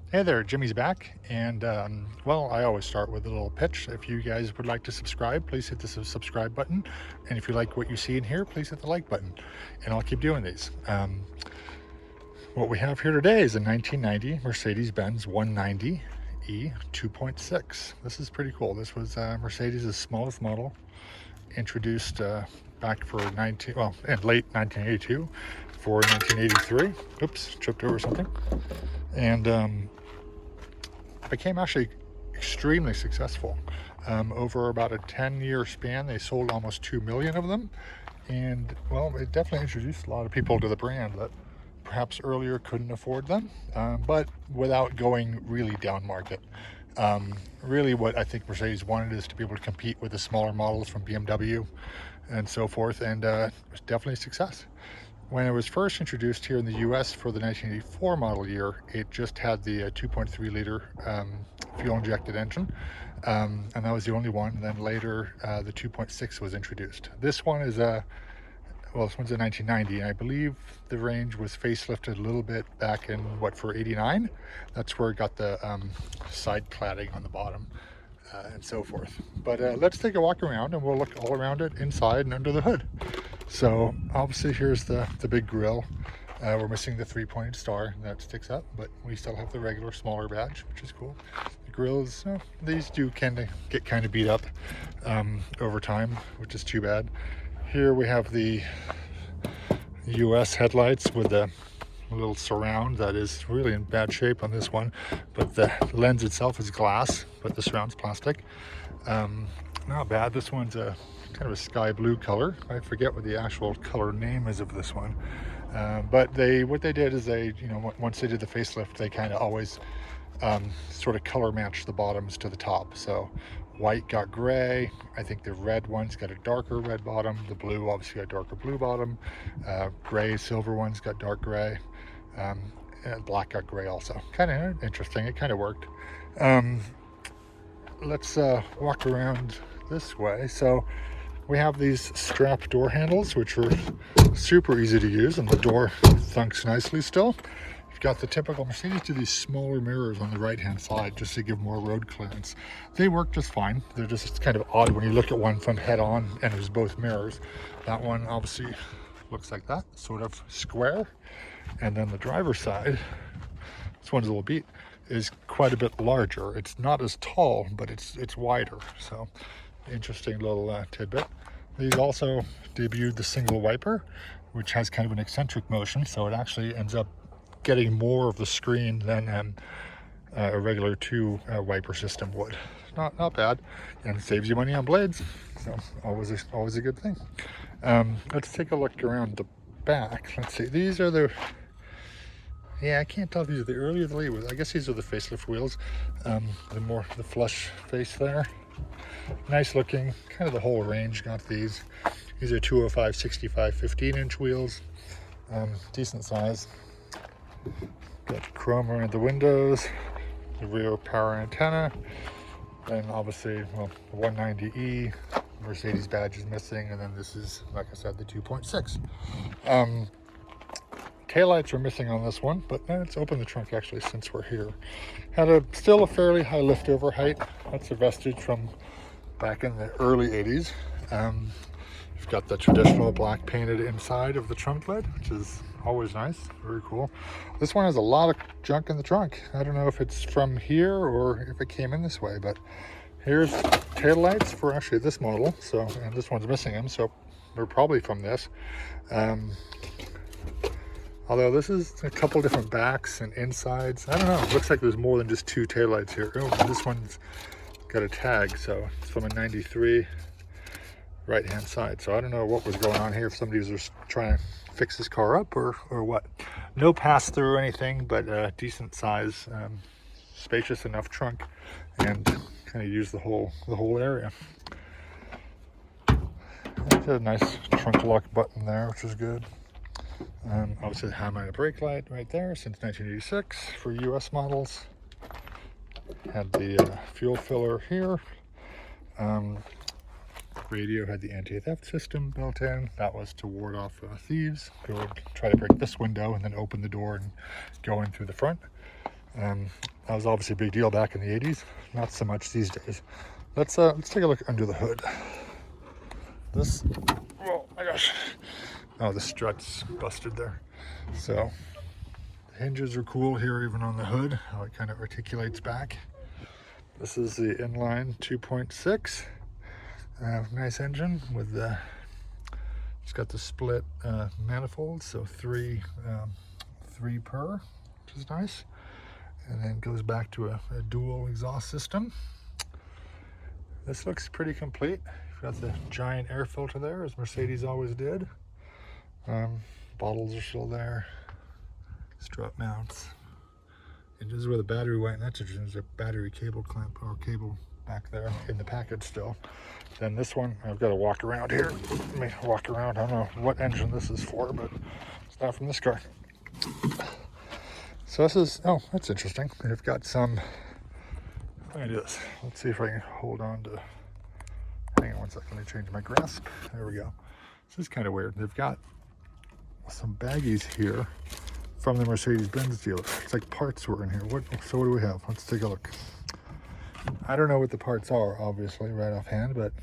Hey there, Jimmy's back, and well, I always start with a little pitch. If you guys would like to subscribe, please hit the subscribe button, and if you like what you see in here, please hit the like button, and I'll keep doing these. What we have here today is a 1990 Mercedes-Benz 190E 2.6. This is pretty cool. This was Mercedes' smallest model, introduced back for in late 1982 for 1983. Oops, tripped over something, and became actually extremely successful. Over about a 10-year span, they sold almost 2 million of them, and well, it definitely introduced a lot of people to the brand that perhaps earlier couldn't afford them, but without going really down market. Really what I think Mercedes wanted is to be able to compete with the smaller models from BMW and so forth, and it was definitely a success. When it was first introduced here in the US for the 1984 model year, it just had the 2.3 liter fuel injected engine, and that was the only one. And then later the 2.6 was introduced. This one is this one's a 1990, and I believe the range was facelifted a little bit back in for 89. That's where it got the side cladding on the bottom and so forth. But let's take a walk around and we'll look all around it, inside and under the hood. So obviously here's the big grille. We're missing the 3-pointed star that sticks up, but we still have the regular smaller badge, which is cool. The grills, these do get kind of beat up over time, which is too bad. Here we have the US headlights with the little surround that is really in bad shape on this one, but the lens itself is glass, but the surround's plastic. Not bad. This one's a kind of a sky blue color. I forget what the actual color name is of this one, but what they did is once they did the facelift, they kind of always sort of color match the bottoms to the top. So white got gray. I think the red one's got a darker red bottom. The blue obviously got a darker blue bottom. Gray silver ones got dark gray. And black got gray also. Kind of interesting. It kind of worked. Let's walk around this way. So we have these strap door handles, which are super easy to use, and the door thunks nicely still. You've got the typical Mercedes do these smaller mirrors on the right hand side just to give more road clearance. They work just fine. They're just kind of odd when you look at one from head on and there's both mirrors. That one obviously looks like that, sort of square. And then the driver's side, this one's a little beat, is quite a bit larger. It's not as tall, but it's wider. So interesting little tidbit. These also debuted the single wiper, which has kind of an eccentric motion, so it actually ends up getting more of the screen than a regular two wiper system would. Not bad, and saves you money on blades, so always a good thing. Let's take a look around the back. Let's see, these are the, I can't tell if these are the early or the late wheels. I guess these are the facelift wheels. The flush face there. Nice looking, kind of the whole range got these. These are 205, 65, 15-inch wheels. Decent size. Got chrome around the windows, the rear power antenna, and obviously, well, the 190E Mercedes badge is missing, and then this is, like I said, the 2.6. Taillights are missing on this one, but let's open the trunk actually since we're here. Had still a fairly high liftover height. That's a vestige from back in the early 80s. You've got the traditional black painted inside of the trunk lid, which is always nice, very cool. This one has a lot of junk in the trunk. I don't know if it's from here or if it came in this way, but here's taillights for actually this model. So, and this one's missing them, so they're probably from this. Although this is a couple different backs and insides. I don't know, it looks like there's more than just two taillights here. Oh, this one's got a tag, so it's from a 93 right hand side. So I don't know what was going on here, if somebody was just trying to fix this car up or what. No pass through or anything, but decent size, spacious enough trunk, and kind of use the whole area. There's a nice trunk lock button there, which is good. Obviously the hand-mounted brake light right there since 1986 for US models. Had the fuel filler here. Radio had the anti-theft system built in. That was to ward off thieves who would try to break this window and then open the door and go in through the front. That was obviously a big deal back in the 80s. Not so much these days. Let's take a look under the hood. This, oh my gosh. Oh, the strut's busted there. So the hinges are cool here, even on the hood, how it kind of articulates back. This is the inline 2.6. Nice engine with the, it's got the split manifolds, so three per, which is nice. And then goes back to a dual exhaust system. This looks pretty complete. You've got the giant air filter there, as Mercedes always did. Bottles are still there. Strut mounts. And this is where the battery went. That's interesting. There's a battery cable clamp or cable back there in the package still. Then this one, I've got to walk around here. Let me walk around. I don't know what engine this is for, but it's not from this car. So this is, oh, that's interesting. They've got some, let me do this. Let's see if I can hold on to, hang on one second, let me change my grasp. There we go. This is kind of weird. They've got some baggies here from the Mercedes-Benz dealer. It's like parts were in here. So what do we have? Let's take a look. I don't know what the parts are, obviously, right offhand, but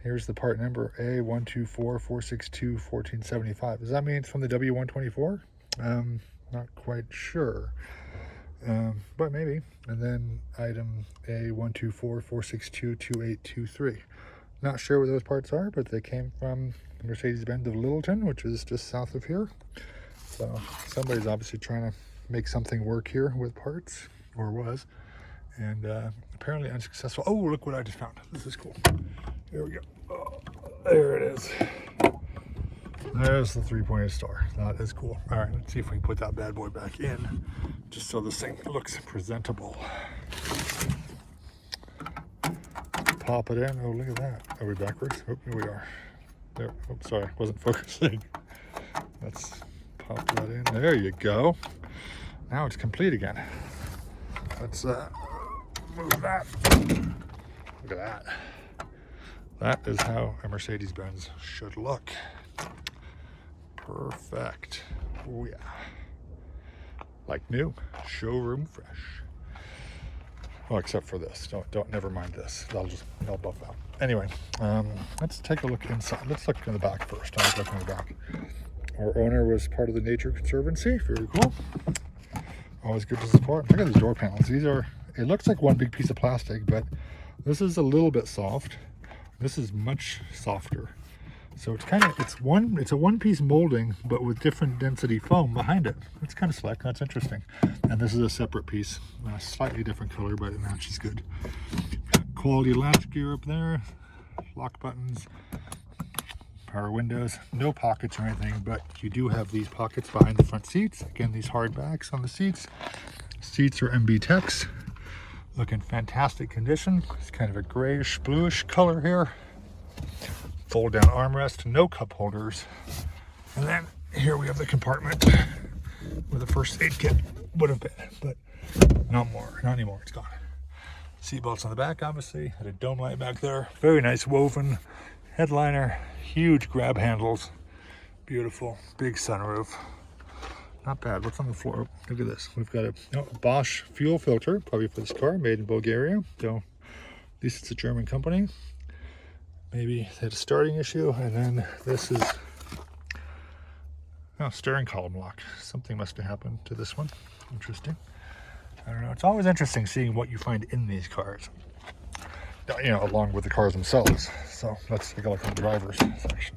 here's the part number A12446214775. Does that mean it's from the W124? Not quite sure, but maybe. And then item A12446222823. Not sure what those parts are, but they came from Mercedes-Benz of Littleton, which is just south of here. So somebody's obviously trying to make something work here with parts, or was, and apparently unsuccessful. Oh, look what I just found. This is cool. Here we go. Oh, there it is. There's the 3-pointed star. That is cool. All right, let's see if we can put that bad boy back in, just so this thing looks presentable. Pop it in. Oh, look at that. Are we backwards? Oh, here we are. There. Oh, sorry, wasn't focusing. Let's pop that in. There you go. Now it's complete again. Let's move that. Look at that. That is how a Mercedes-Benz should look. Perfect. Oh yeah. Like new. Showroom fresh. Well, except for this. Don't never mind this. I'll buff out. Anyway, let's take a look inside. Let's look in the back first. I'll look in the back. Our owner was part of the Nature Conservancy. Very cool. Always good to support. Look at these door panels. These are, it looks like one big piece of plastic, but this is a little bit soft. This is much softer. So it's kind of, it's a one-piece molding, but with different density foam behind it. It's kind of slick. That's interesting. And this is a separate piece, a slightly different color, but it matches good. Quality latch gear up there, lock buttons, power windows, no pockets or anything, but you do have these pockets behind the front seats. Again, these hard backs on the seats. Seats are MB Techs, looking fantastic condition. It's kind of a grayish, bluish color here. Fold down armrest, no cup holders. And then here we have the compartment where the first aid kit would have been, but not anymore, it's gone. Seat belts on the back, obviously. Had a dome light back there. Very nice woven headliner, huge grab handles, beautiful, big sunroof. Not bad. What's on the floor? Look at this. We've got a Bosch fuel filter, probably for this car, made in Bulgaria. So at least it's a German company. Maybe they had a starting issue, and then this is steering column lock. Something must have happened to this one. Interesting. I don't know. It's always interesting seeing what you find in these cars, along with the cars themselves. So let's take a look at the driver's section.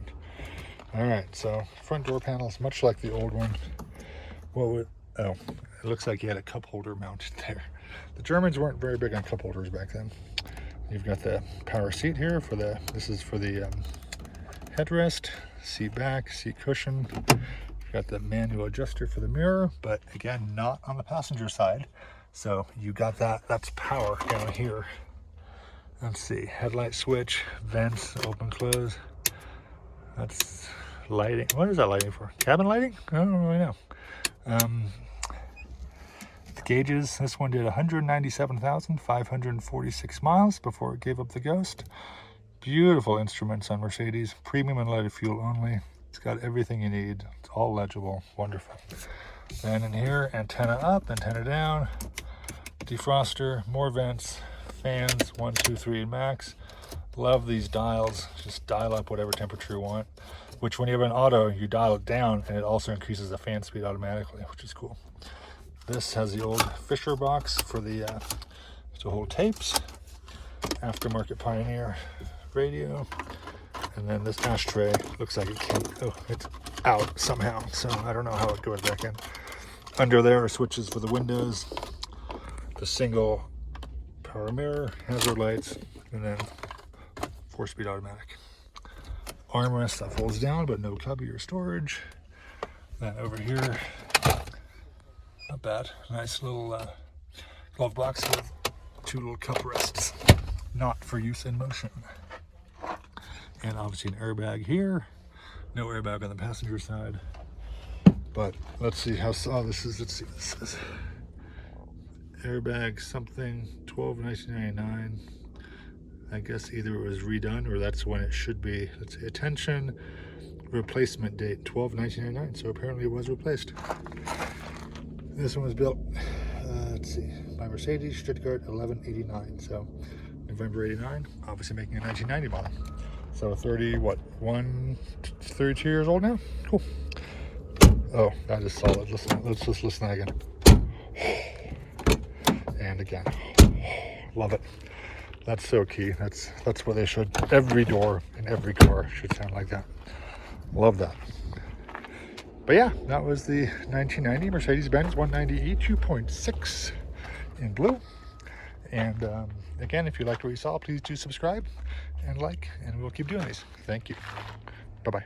All right, so front door panels, much like the old one. It looks like you had a cup holder mounted there. The Germans weren't very big on cup holders back then. You've got the power seat here this is for the headrest, seat back, seat cushion. You've got the manual adjuster for the mirror, but again, not on the passenger side. So you got that's power down here. Let's see, headlight switch, vents, open, close. That's lighting. What is that lighting for? Cabin lighting? I don't really know. The gauges, this one did 197,546 miles before it gave up the ghost. Beautiful instruments on Mercedes, premium unleaded fuel only. It's got everything you need. It's all legible, wonderful. Then in here, antenna up, antenna down. defroster, more vents, fans, 1, 2, 3 max. Love these dials. Just dial up whatever temperature you want, which when you have an auto, you dial it down and it also increases the fan speed automatically, which is cool. This has the old Fisher box for the to hold tapes, aftermarket Pioneer radio, and then this ashtray looks like it can't, oh, it's out somehow, so I don't know how it goes back in. Under there are switches for the windows, the single power mirror, hazard lights, and then 4-speed automatic. Armrest that folds down, but no cubby or storage. Then over here, not bad. Nice little glove box with 2 little cup rests, not for use in motion. And obviously an airbag here. No airbag on the passenger side. But let's see how, oh, this is, let's see what this says. Airbag something, 12/1999. I guess either it was redone or that's when it should be. Let's see, attention, replacement date, 12/1999. So apparently it was replaced. This one was built, let's see, by Mercedes, Stuttgart, 1189. So November 89, obviously making a 1990 model. So 32 years old now? Cool. Oh, that is solid. Listen, let's just listen again. And again. Love it. That's so key. That's what they should. Every door in every car should sound like that. Love that. But yeah, that was the 1990 Mercedes-Benz 190e 2.6 in blue. And again, if you liked what you saw, please do subscribe and like, and we'll keep doing these. Thank you. Bye-bye.